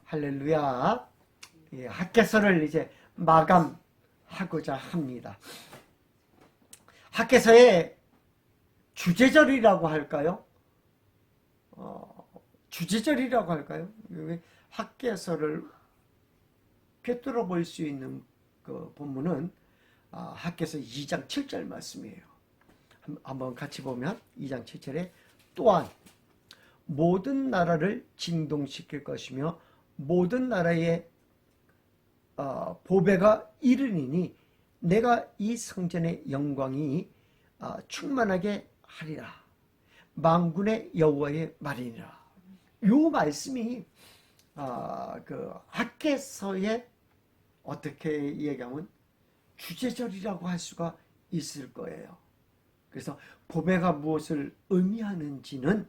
할렐루야. 예, 학개서를 이제 마감하고자 합니다. 학개서의 주제절이라고 할까요? 주제절이라고 할까요? 학개서를 꿰뚫어 볼 수 있는 그 본문은 학개서 2장 7절 말씀이에요. 한번 같이 보면 2장 7절에 또한 모든 나라를 진동시킬 것이며 모든 나라의 보배가 이르니니 내가 이 성전의 영광이 충만하게 하리라. 만군의 여호와의 말이니라. 요 말씀이 그 학개서의 어떻게 얘기하면 주제절이라고 할 수가 있을 거예요. 그래서 보배가 무엇을 의미하는지는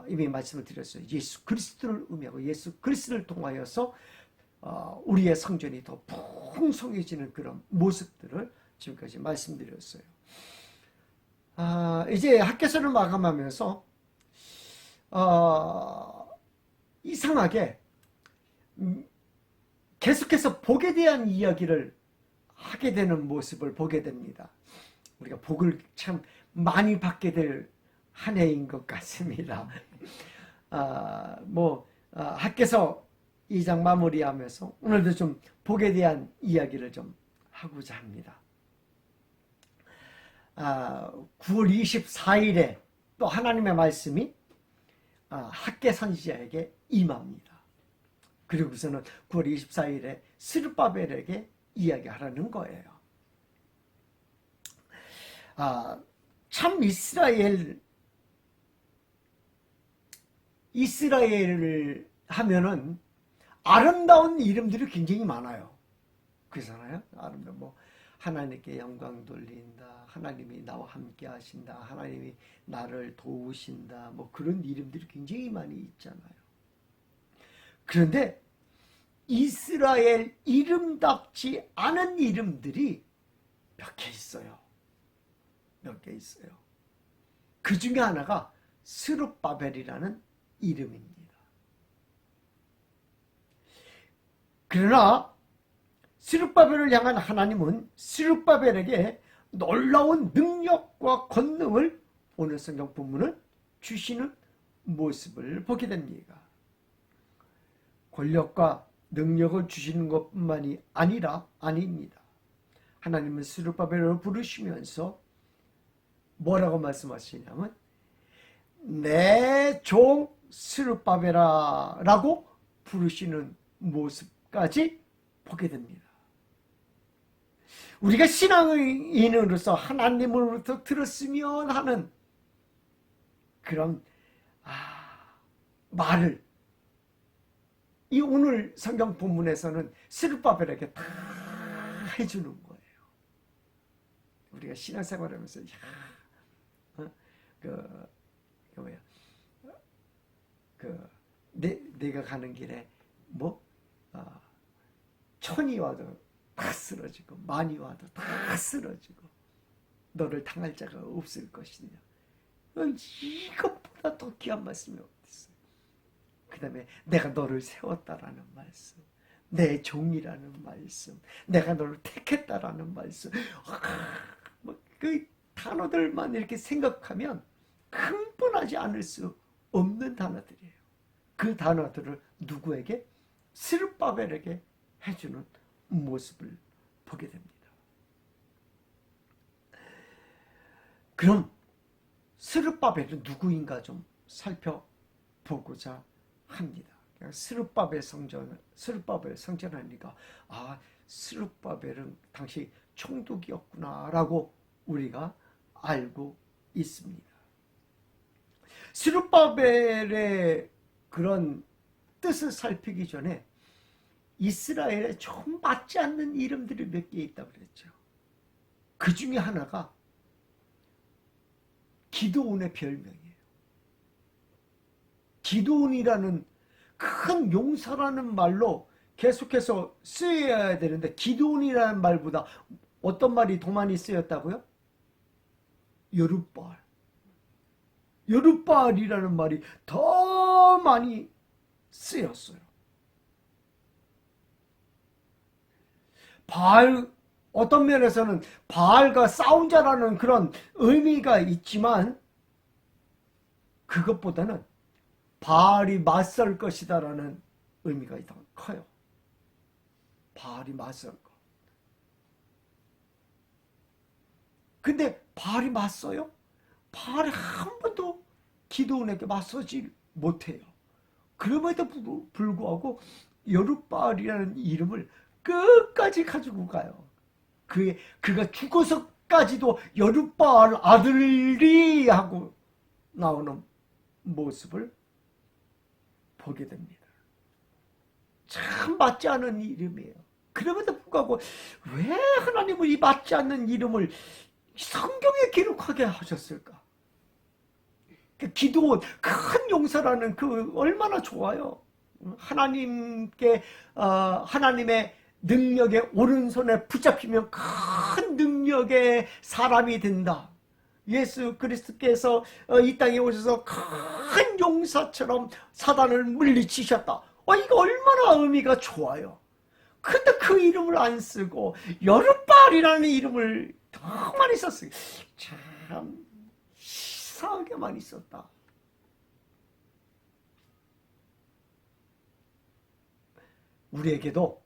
이미 말씀을 드렸어요. 예수 그리스도를 의미하고 예수 그리스도를 통하여서 우리의 성전이 더 풍성해지는 그런 모습들을 지금까지 말씀드렸어요. 이제 학개서를 마감하면서 이상하게 계속해서 복에 대한 이야기를 하게 되는 모습을 보게 됩니다. 우리가 복을 참 많이 받게 될 한 해인 것 같습니다. 학개서 2장 마무리하면서 오늘도 좀 복에 대한 이야기를 좀 하고자 합니다. 9월 24일에 또 하나님의 말씀이 학개 선지자에게 임합니다. 그리고서는 9월 24일에 스룹바벨에게 이야기하라는 거예요. 참 이스라엘을 하면은 아름다운 이름들이 굉장히 많아요. 그렇잖아요. 아름다운 하나님께 영광 돌린다. 하나님이 나와 함께 하신다. 하나님이 나를 도우신다. 그런 이름들이 굉장히 많이 있잖아요. 그런데 이스라엘 이름답지 않은 이름들이 몇 개 있어요. 몇 개 있어요. 그 중에 하나가 스룹바벨이라는 이름입니다. 그러나 스룹바벨을 향한 하나님은 스룹바벨에게 놀라운 능력과 권능을 오늘 성경 본문을 주시는 모습을 보게 됩니다. 권력과 능력을 주시는 것뿐만이 아닙니다. 하나님은 스룹바벨을 부르시면서 뭐라고 말씀하시냐면 내 종 스룹바벨아 라고 부르시는 모습까지 보게 됩니다. 우리가 신앙인으로서 하나님으로부터 들었으면 하는 그런 말을 이 오늘 성경 본문에서는 스룹바벨에게 다 해주는 거예요. 우리가 신앙생활하면서 내가 가는 길에 천이 와도 다 쓰러지고 만이 와도 다 쓰러지고 너를 당할 자가 없을 것이냐. 이것보다 더 귀한 말씀이 어딨어요. 그 다음에 내가 너를 세웠다라는 말씀, 내 종이라는 말씀, 내가 너를 택했다라는 말씀, 그 단어들만 이렇게 생각하면 흥분하지 않을 수 없는 단어들이에요. 그 단어들을 누구에게? 스룹바벨에게 해주는 모습을 보게 됩니다. 그럼 스룹바벨은 누구인가 좀 살펴보고자 합니다. 스룹바벨 성전하니까 스룹바벨은 당시 총독이었구나라고 우리가 알고 있습니다. 스룹바벨의 그런 뜻을 살피기 전에 이스라엘에 좀 맞지 않는 이름들이 몇 개 있다고 그랬죠. 그 중에 하나가 기드온의 별명이에요. 기드온이라는 큰 용사라는 말로 계속해서 쓰여야 되는데 기드온이라는 말보다 어떤 말이 더 많이 쓰였다고요? 여룻바알. 여룻바알이라는 말이 더 많이 쓰였어요. 어떤 면에서는 바알과 싸운 자라는 그런 의미가 있지만 그것보다는 바알이 맞설 것이다라는 의미가 더 커요. 바알이 맞설 것. 근데 바알이 맞서요? 바알이 한 번도 기드온에게 맞서지 못해요. 그럼에도 불구하고 여룻바알이라는 이름을 끝까지 가지고 가요. 그가 죽어서까지도 여룻바알 아들이 하고 나오는 모습을 보게 됩니다. 참 맞지 않은 이름이에요. 그럼에도 불구하고 왜 하나님은 이 맞지 않는 이름을 성경에 기록하게 하셨을까? 기도원 큰 용사라는 그 얼마나 좋아요. 하나님께 하나님의 능력의 오른손에 붙잡히면 큰 능력의 사람이 된다. 예수 그리스도께서 이 땅에 오셔서 큰 용사처럼 사단을 물리치셨다. 이거 얼마나 의미가 좋아요. 근데 그 이름을 안 쓰고 여룻바알이라는 이름을 더 많이 썼어요. 참 이상하게 많이 썼다. 우리에게도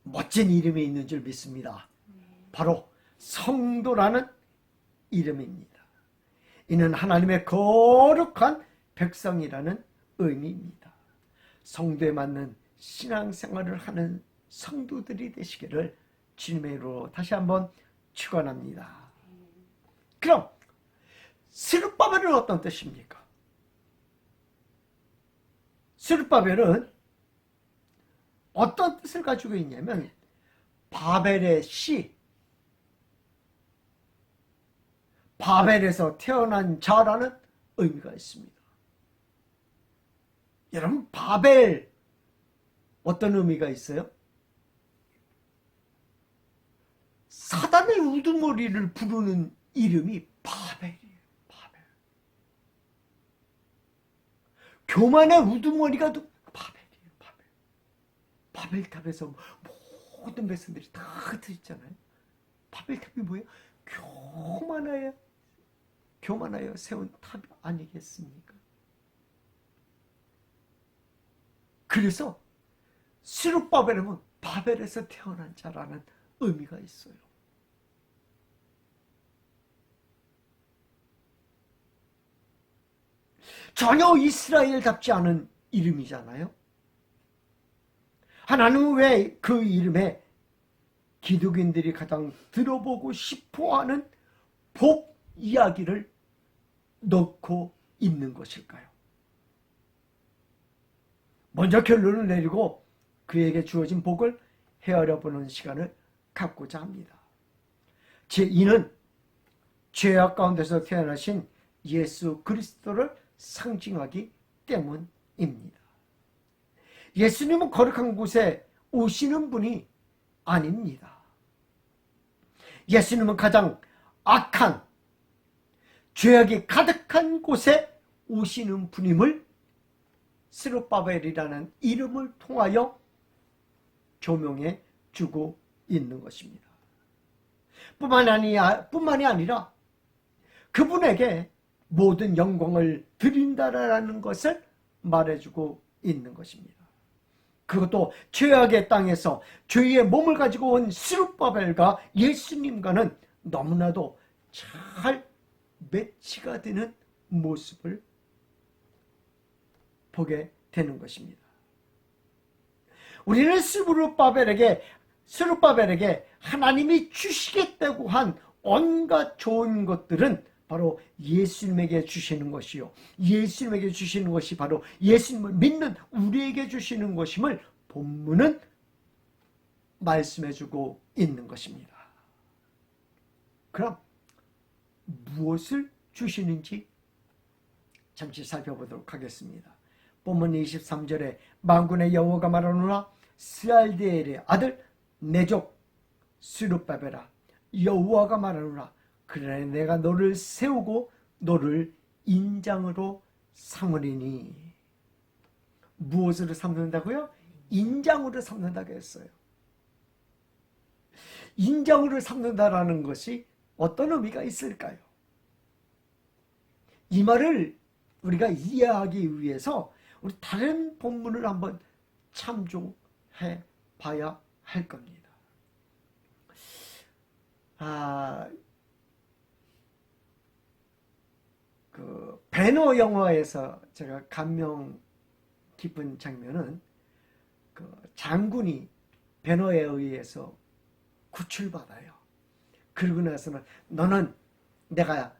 멋진 이름이 있는 줄 믿습니다. 바로 성도라는 이름입니다. 이는 하나님의 거룩한 백성이라는 의미입니다. 성도에 맞는 신앙생활을 하는 성도들이 되시기를 주님의 이름으로 다시 한번 축원합니다. 그럼 스룹바벨은 어떤 뜻입니까? 스룹바벨은 어떤 뜻을 가지고 있냐면 바벨의 씨, 바벨에서 태어난 자라는 의미가 있습니다. 여러분, 바벨 어떤 의미가 있어요? 사단의 우두머리를 부르는 이름이 바벨이에요. 바벨. 교만의 우두머리가 바벨이에요. 바벨. 바벨탑에서 모든 백성들이 다 흩어있잖아요. 바벨탑이 뭐예요? 교만하여 세운 탑 아니겠습니까? 그래서 스룹바벨은 바벨에서 태어난 자라는 의미가 있어요. 전혀 이스라엘답지 않은 이름이잖아요. 하나님은 왜 그 이름에 기독인들이 가장 들어보고 싶어하는 복 이야기를 넣고 있는 것일까요? 먼저 결론을 내리고 그에게 주어진 복을 헤아려보는 시간을 갖고자 합니다. 제2는 죄악 가운데서 태어나신 예수 그리스도를 상징하기 때문입니다. 예수님은 거룩한 곳에 오시는 분이 아닙니다. 예수님은 가장 악한 죄악이 가득한 곳에 오시는 분임을 스룹바벨이라는 이름을 통하여 조명해 주고 있는 것입니다. 뿐만이 아니라 그분에게 모든 영광을 드린다라는 것을 말해주고 있는 것입니다. 그것도 죄악의 땅에서 죄의 몸을 가지고 온 스룹바벨과 예수님과는 너무나도 잘 매치가 되는 모습을 보게 되는 것입니다. 우리는 스룹바벨에게 하나님이 주시겠다고 한 온갖 좋은 것들은 바로 예수님에게 주시는 것이요, 예수님에게 주시는 것이 바로 예수님을 믿는 우리에게 주시는 것임을 본문은 말씀해주고 있는 것입니다. 그럼 무엇을 주시는지 잠시 살펴보도록 하겠습니다. 본문 23절에 만군의 여호와가 말하노라, 스알디엘의 아들 내족 스룹바벨아, 여호와가 말하노라, 그러나 내가 너를 세우고 너를 인장으로 삼으리니. 무엇으로 삼는다고요? 인장으로 삼는다고 했어요. 인정으로 삼는다라는 것이 어떤 의미가 있을까요? 이 말을 우리가 이해하기 위해서 우리 다른 본문을 한번 참조해 봐야 할 겁니다. 그 배너 영화에서 제가 감명 깊은 장면은 그 장군이 배너에 의해서 구출받아요. 그러고 나서는 너는 내가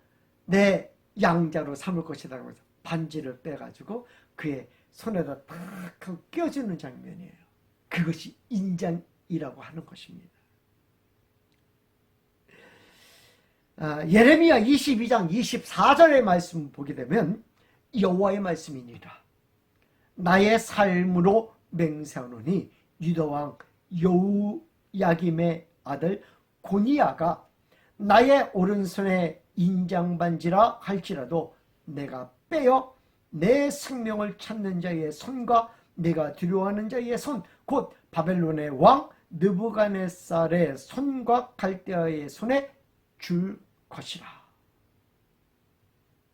내 양자로 삼을 것이다 하면서 반지를 빼가지고 그의 손에다 탁 껴주는 장면이에요. 그것이 인장이라고 하는 것입니다. 예레미야 22장 24절의 말씀 보게 되면 여호와의 말씀이니라. 나의 삶으로 맹세하노니 유다왕 여호야김의 아들 고니야가 나의 오른손에 인장반지라 할지라도 내가 빼어 내 생명을 찾는 자의 손과 내가 두려워하는 자의 손 곧 바벨론의 왕 느부갓네살의 손과 갈대아의 손에 줄 것이라.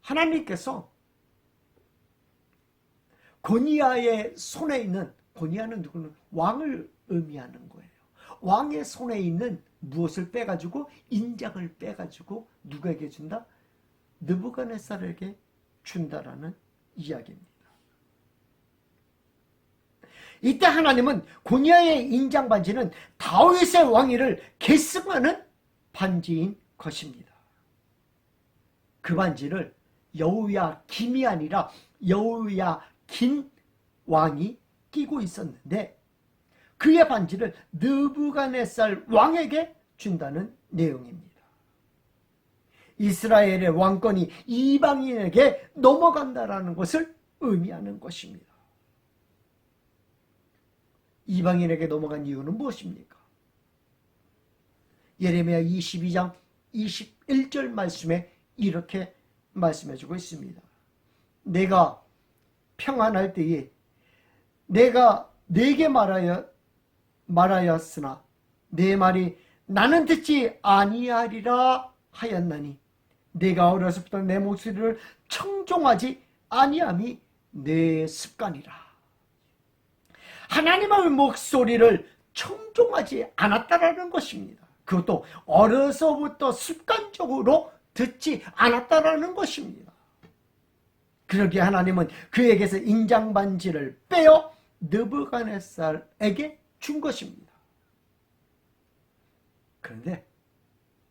하나님께서 고니야의 손에 있는, 고니야는 누구는? 왕을 의미하는 거예요. 왕의 손에 있는 무엇을 빼가지고, 인장을 빼가지고 누구에게 준다? 느부갓네살에게 준다라는 이야기입니다. 이때 하나님은 고니야의 인장 반지는 다윗의 왕위를 계승하는 반지인 것입니다. 그 반지를 여호야김이 아니라 여호야긴 왕이 끼고 있었는데 그의 반지를 느부갓네살 왕에게 준다는 내용입니다. 이스라엘의 왕권이 이방인에게 넘어간다라는 것을 의미하는 것입니다. 이방인에게 넘어간 이유는 무엇입니까? 예레미야 22장 21절 말씀에 이렇게 말씀해주고 있습니다. 내가 평안할 때에 내가 네게 말하였으나 내 말이 나는 듣지 아니하리라 하였나니 내가 어려서부터 내 목소리를 청종하지 아니함이 내 습관이라. 하나님의 목소리를 청종하지 않았다라는 것입니다. 그것도 어려서부터 습관적으로 듣지 않았다라는 것입니다. 그러기에 하나님은 그에게서 인장반지를 빼어 느부갓네살에게 준 것입니다. 그런데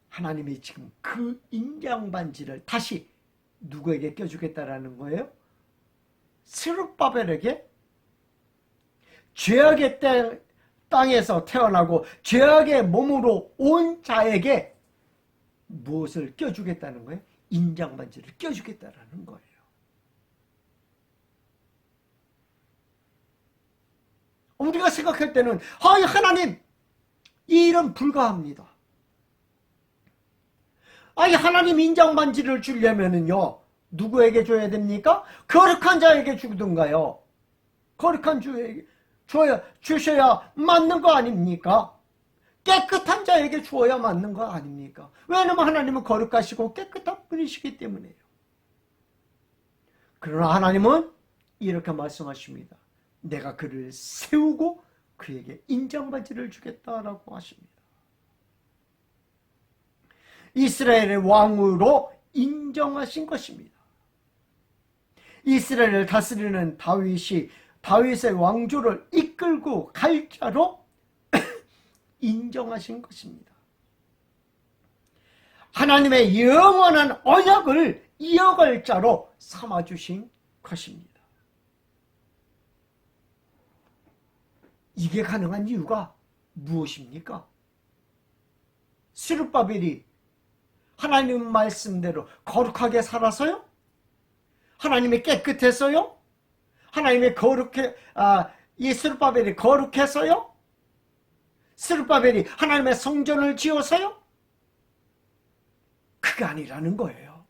하나님이 지금 그 인장반지를 다시 누구에게 껴주겠다라는 거예요? 스룹바벨에게, 죄악의 땅에서 태어나고 죄악의 몸으로 온 자에게 무엇을 껴주겠다는 거예요? 인장반지를 껴주겠다라는 거예요. 우리가 생각할 때는 하나님 이 일은 불가합니다. 하나님 인장반지를 주려면은요 누구에게 줘야 됩니까? 거룩한 자에게 주든가요? 거룩한 주에게 주셔야 맞는 거 아닙니까? 깨끗한 자에게 주어야 맞는 거 아닙니까? 왜냐하면 하나님은 거룩하시고 깨끗한 분이시기 때문에요. 그러나 하나님은 이렇게 말씀하십니다. 내가 그를 세우고 그에게 인장반지를 주겠다라고 하십니다. 이스라엘의 왕으로 인정하신 것입니다. 이스라엘을 다스리는 다윗이 다윗의 왕조를 이끌고 갈 자로 인정하신 것입니다. 하나님의 영원한 언약을 이어갈 자로 삼아주신 것입니다. 이게 가능한 이유가 무엇입니까? 스룹바벨이 하나님 말씀대로 거룩하게 살아서요? 하나님이 깨끗해서요? 하나님의 이 스룹바벨이 거룩해서요? 스룹바벨이 하나님의 성전을 지어서요? 그게 아니라는 거예요.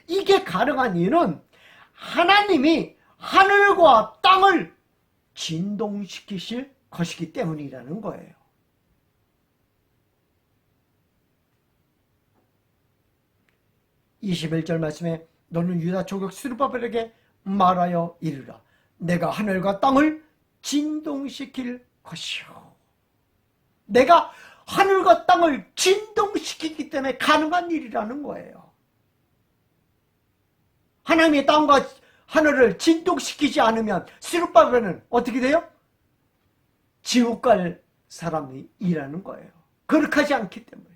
이게 가능한 이유는 하나님이 하늘과 땅을 진동시키실 것이기 때문이라는 거예요. (21절) 말씀에 너는 유다 족속 스룹바벨에게 말하여 이르라. 내가 하늘과 땅을 진동시킬 것이요. 내가 하늘과 땅을 진동시키기 때문에 가능한 일이라는 거예요. 하나님이 땅과 하늘을 진동시키지 않으면 스룹바벨은 어떻게 돼요? 지옥 갈 사람이 일하는 거예요. 거룩하지 않기 때문에.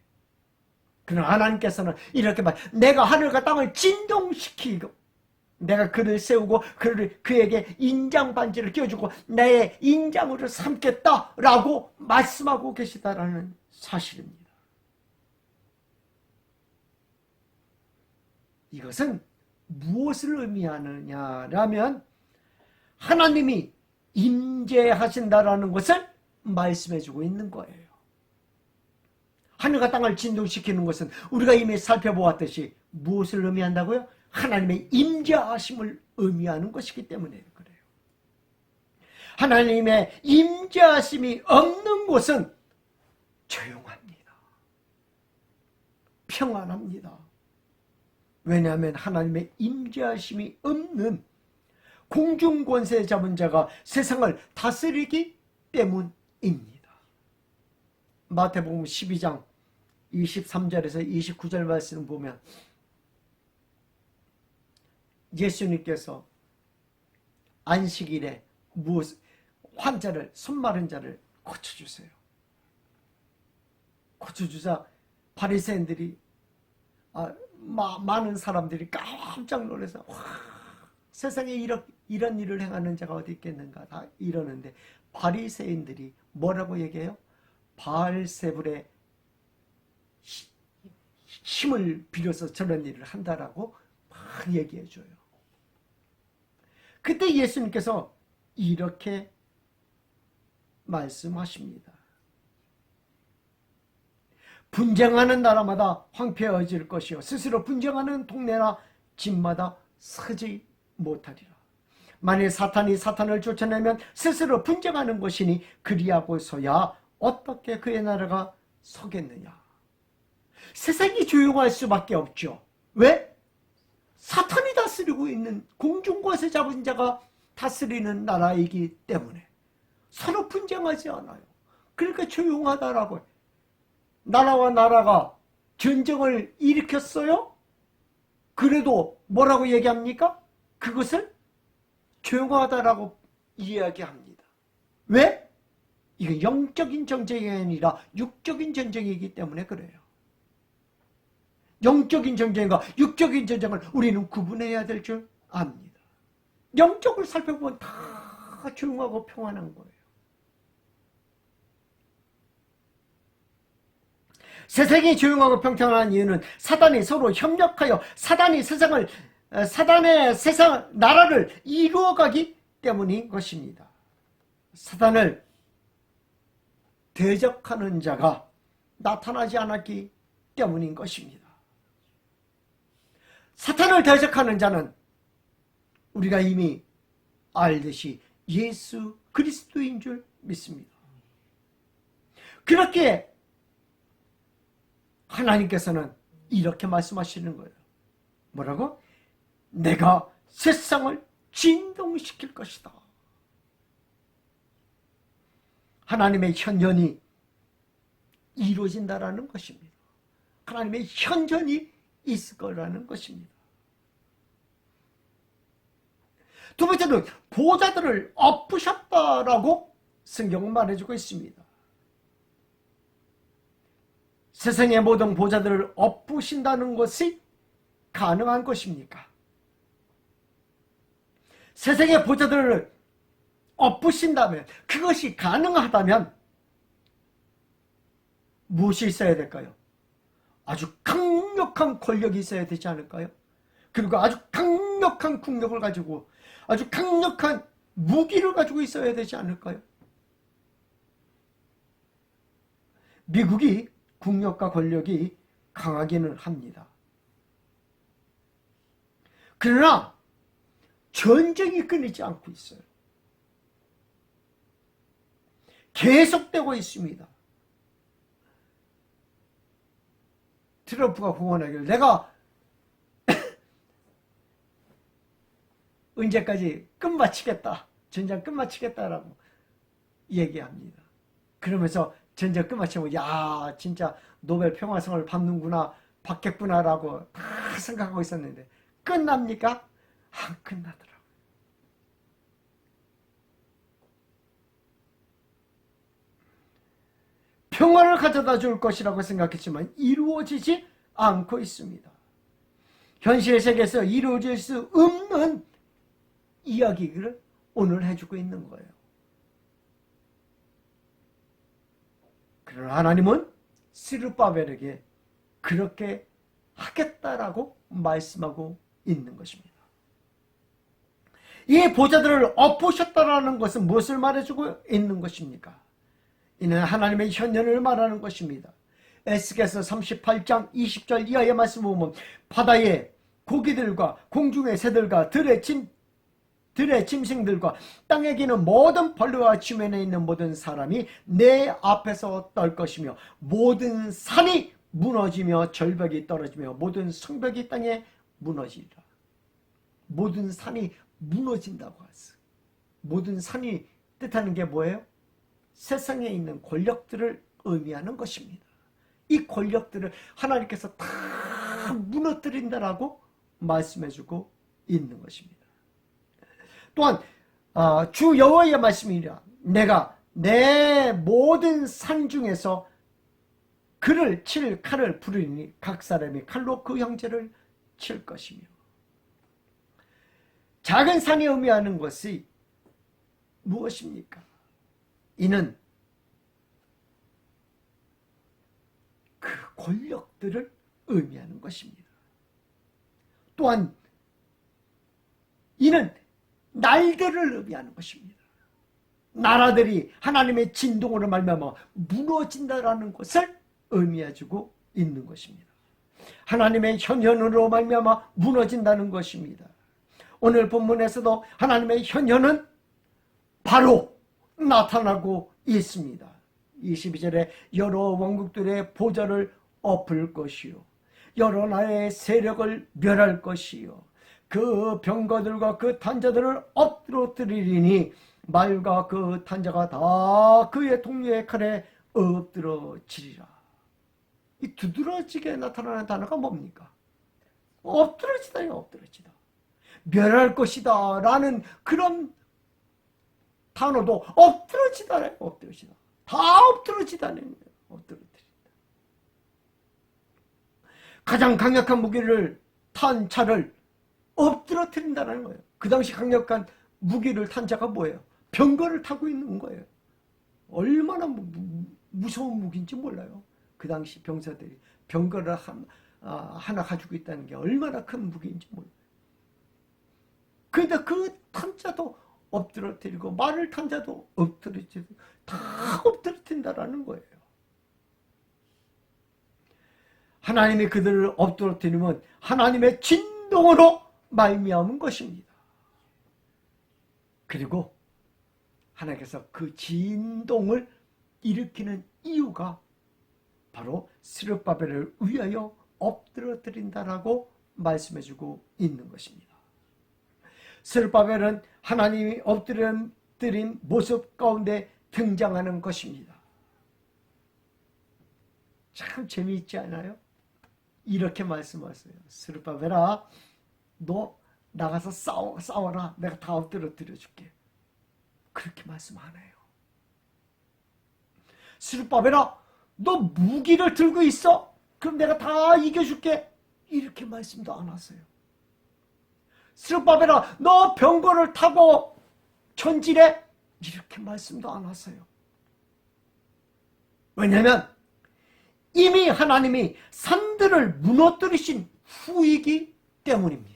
그러나 하나님께서는 이렇게 말, 내가 하늘과 땅을 진동시키고 내가 그를 세우고 그에게 인장 반지를 끼워주고 내 인장으로 삼겠다라고 말씀하고 계시다라는 사실입니다. 이것은 무엇을 의미하느냐라면 하나님이 임재하신다라는 것을 말씀해주고 있는 거예요. 하늘과 땅을 진동시키는 것은 우리가 이미 살펴보았듯이 무엇을 의미한다고요? 하나님의 임재하심을 의미하는 것이기 때문에 그래요. 하나님의 임재하심이 없는 곳은 조용합니다. 평안합니다. 왜냐하면 하나님의 임재하심이 없는 공중권세 잡은 자가 세상을 다스리기 때문입니다. 마태복음 12장 23절에서 29절 말씀을 보면 예수님께서 안식일에 환자를, 손 마른 자를 고쳐주세요. 고쳐주자 바리새인들이 많은 사람들이 깜짝 놀라서 세상에 이런 일을 행하는 자가 어디 있겠는가 다 이러는데 바리새인들이 뭐라고 얘기해요? 바알세불의 힘을 빌어서 저런 일을 한다라고 막 얘기해줘요. 그때 예수님께서 이렇게 말씀하십니다. 분쟁하는 나라마다 황폐해질 것이요 스스로 분쟁하는 동네나 집마다 서지 못하리라. 만일 사탄이 사탄을 쫓아내면 스스로 분쟁하는 것이니 그리하고서야 어떻게 그의 나라가 서겠느냐. 세상이 조용할 수밖에 없죠. 왜? 사탄이 다스리고 있는 공중권세 잡은 자가 다스리는 나라이기 때문에 서로 분쟁하지 않아요. 그러니까 조용하다라고 해요. 나라와 나라가 전쟁을 일으켰어요? 그래도 뭐라고 얘기합니까? 그것을 조용하다라고 이야기합니다. 왜? 이건 영적인 전쟁이 아니라 육적인 전쟁이기 때문에 그래요. 영적인 전쟁과 육적인 전쟁을 우리는 구분해야 될 줄 압니다. 영적을 살펴보면 다 조용하고 평안한 거예요. 세상이 조용하고 평평한 이유는 사단이 서로 협력하여 사단의 나라를 이루어가기 때문인 것입니다. 사단을 대적하는 자가 나타나지 않았기 때문인 것입니다. 사탄을 대적하는 자는 우리가 이미 알듯이 예수 그리스도인 줄 믿습니다. 그렇게 하나님께서는 이렇게 말씀하시는 거예요. 뭐라고? 내가 세상을 진동시킬 것이다. 하나님의 현존이 이루어진다라는 것입니다. 하나님의 현존이 있을 거라는 것입니다. 두 번째는 보좌들을 엎으셨다라고 성경은 말해주고 있습니다. 세상의 모든 보좌들을 엎으신다는 것이 가능한 것입니까? 세상의 보좌들을 엎으신다면, 그것이 가능하다면 무엇이 있어야 될까요? 아주 강력한 권력이 있어야 되지 않을까요? 그리고 아주 강력한 국력을 가지고 아주 강력한 무기를 가지고 있어야 되지 않을까요? 미국이 국력과 권력이 강하기는 합니다. 그러나 전쟁이 끊이지 않고 있어요. 계속되고 있습니다. 트럼프가 공언하기를 내가 언제까지 끝마치겠다. 전쟁 끝마치겠다라고 얘기합니다. 그러면서 전쟁 끝마치면 야 진짜 노벨 평화상을 받겠구나라고 다 생각하고 있었는데 끝납니까? 안 끝나더라고요. 평화를 가져다 줄 것이라고 생각했지만 이루어지지 않고 있습니다. 현실 세계에서 이루어질 수 없는 이야기를 오늘 해주고 있는 거예요. 그러나 하나님은 스룹바벨에게 그렇게 하겠다라고 말씀하고 있는 것입니다. 이 보좌들을 엎으셨다라는 것은 무엇을 말해주고 있는 것입니까? 이는 하나님의 현현을 말하는 것입니다. 에스겔서 38장 20절 이하의 말씀을 보면 바다의 고기들과 공중의 새들과 들의 짐승들과 땅에 기는 모든 벌레와 주변에 있는 모든 사람이 내 앞에서 떨 것이며 모든 산이 무너지며 절벽이 떨어지며 모든 성벽이 땅에 무너지리라. 모든 산이 무너진다고 하세요. 모든 산이 뜻하는 게 뭐예요? 세상에 있는 권력들을 의미하는 것입니다. 이 권력들을 하나님께서 다 무너뜨린다라고 말씀해주고 있는 것입니다. 또한 주 여호와의 말씀이라 내가 내 모든 산 중에서 그를 칠 칼을 부르니 각 사람이 칼로 그 형제를 칠 것이며 작은 산이 의미하는 것이 무엇입니까? 이는 그 권력들을 의미하는 것입니다. 또한 이는 날들을 의미하는 것입니다. 나라들이 하나님의 진동으로 말미암아 무너진다라는 것을 의미해주고 있는 것입니다. 하나님의 현현으로 말미암아 무너진다는 것입니다. 오늘 본문에서도 하나님의 현현은 바로 나타나고 있습니다. 22절에 여러 왕국들의 보좌를 엎을 것이요 여러 나라의 세력을 멸할 것이요 그 병거들과 그 탄자들을 엎드러뜨리리니 말과 그 탄자가 다 그의 동료의 칼에 엎드러지리라. 이 두드러지게 나타나는 단어가 뭡니까? 엎드러지다요. 엎드러지다. 멸할 것이다 라는 그런 단어도 엎드러지다래. 엎드러지다. 다 엎드러지다는 거예요. 엎드러뜨린다. 가장 강력한 무기를 탄 차를 엎드러뜨린다는 거예요. 그 당시 강력한 무기를 탄 자가 뭐예요? 병거를 타고 있는 거예요. 얼마나 무서운 무기인지 몰라요. 그 당시 병사들이 병거를 하나 가지고 있다는 게 얼마나 큰 무기인지 몰라요. 그런데 그 탄자도 엎드러뜨리고 말을 탄 자도 엎드러뜨리고 다 엎드러뜨린다라는 거예요. 하나님이 그들을 엎드러뜨리면 하나님의 진동으로 말미암은 것입니다. 그리고 하나님께서 그 진동을 일으키는 이유가 바로 스룹바벨을 위하여 엎드러뜨린다라고 말씀해주고 있는 것입니다. 스룹바벨은 하나님이 엎드린 모습 가운데 등장하는 것입니다. 참 재미있지 않아요? 이렇게 말씀하세요. 스룹바벨아, 너 나가서 싸워라. 내가 다 엎드려 줄게. 그렇게 말씀 안 해요. 스룹바벨아, 너 무기를 들고 있어? 그럼 내가 다 이겨줄게. 이렇게 말씀도 안 하세요. 스룹바벨아, 너 병거를 타고 전진해? 이렇게 말씀도 안 하세요. 왜냐하면 이미 하나님이 산들을 무너뜨리신 후이기 때문입니다.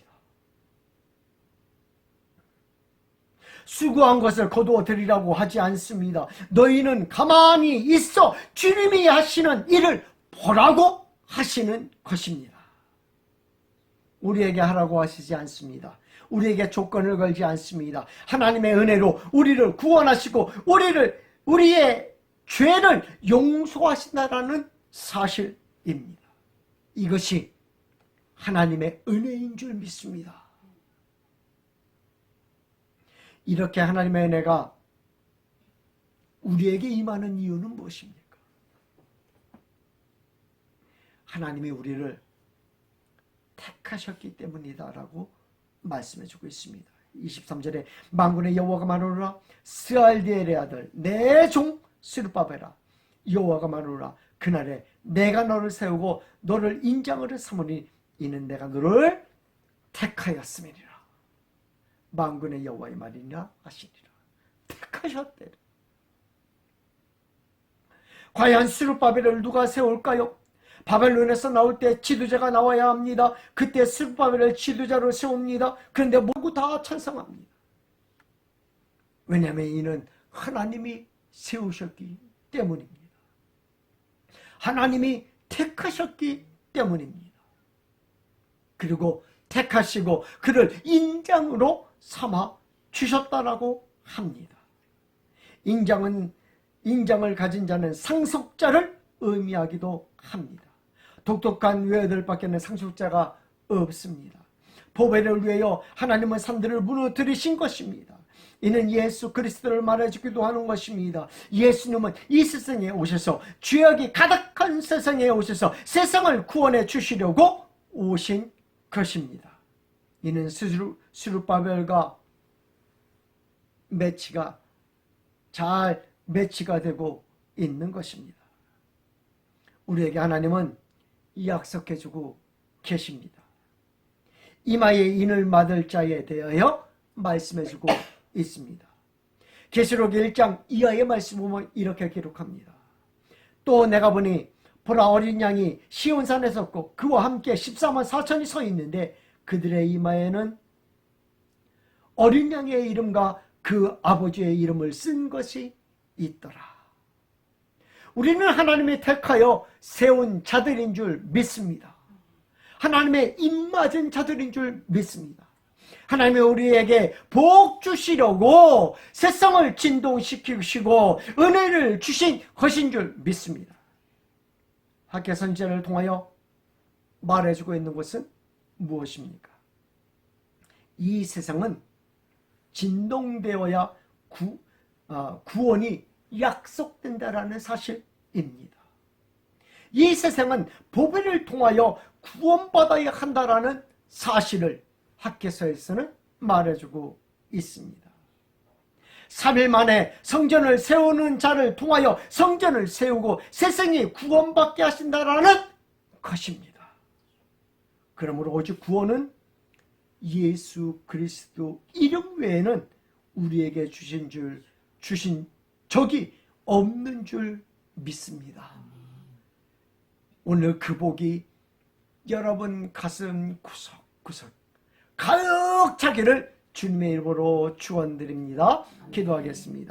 수고한 것을 거두어 드리라고 하지 않습니다. 너희는 가만히 있어 주님이 하시는 일을 보라고 하시는 것입니다. 우리에게 하라고 하시지 않습니다. 우리에게 조건을 걸지 않습니다. 하나님의 은혜로 우리를 구원하시고 우리의 죄를 용서하신다라는 사실입니다. 이것이 하나님의 은혜인 줄 믿습니다. 이렇게 하나님의 은혜가 우리에게 임하는 이유는 무엇입니까? 하나님이 우리를 택하셨기 때문이다라고 말씀해주고 있습니다. 23절에 만군의 여호와가 말하노라 스알디엘의 아들 내 종 스룹바벨아 여호와가 말하노라 그날에 내가 너를 세우고 너를 인장으로 삼으니 이는 내가 너를 택하였음이니라. 만군의 여호와의 말이냐 하시니라. 택하셨대. 과연 스룹바벨을 누가 세울까요? 바벨론에서 나올 때 지도자가 나와야 합니다. 그때 스룹바벨을 지도자로 세웁니다. 그런데 모두 다 찬성합니다. 왜냐하면 이는 하나님이 세우셨기 때문입니다. 하나님이 택하셨기 때문입니다. 그리고 택하시고 그를 인장으로 삼아 주셨다라고 합니다. 인장을 가진 자는 상속자를 의미하기도 합니다. 독특한 외아들밖에는 상속자가 없습니다. 보배를 위하여 하나님은 산들을 무너뜨리신 것입니다. 이는 예수 그리스도를 말해주기도 하는 것입니다. 예수님은 이 세상에 오셔서 죄악이 가득한 세상에 오셔서 세상을 구원해 주시려고 오신 것입니다. 이는 스룹바벨과 매치가 잘 매치가 되고 있는 것입니다. 우리에게 하나님은 약속해주고 계십니다. 이마에 인을 받을 자에 대하여 말씀해주고 있습니다. 계시록 1장 이하의 말씀 보면 이렇게 기록합니다. 또 내가 보니 보라 어린 양이 시온산에 섰고 그와 함께 14만 4천이 서 있는데 그들의 이마에는 어린 양의 이름과 그 아버지의 이름을 쓴 것이 있더라. 우리는 하나님이 택하여 세운 자들인 줄 믿습니다. 하나님의 입맞은 자들인 줄 믿습니다. 하나님이 우리에게 복 주시려고 세상을 진동시키시고 은혜를 주신 것인 줄 믿습니다. 학계 선지자를 통하여 말해주고 있는 것은 무엇입니까? 이 세상은 진동되어야 구원이 약속된다라는 사실입니다. 이 세상은 보배를 통하여 구원받아야 한다라는 사실을 학개서에서는 말해주고 있습니다. 3일 만에 성전을 세우는 자를 통하여 성전을 세우고 세상이 구원받게 하신다라는 것입니다. 그러므로 오직 구원은 예수 그리스도 이름 외에는 우리에게 주신 적이 없는 줄 믿습니다. 오늘 그 복이 여러분 가슴 구석구석 가득 차기를 주님의 이름으로 축원드립니다. 기도하겠습니다.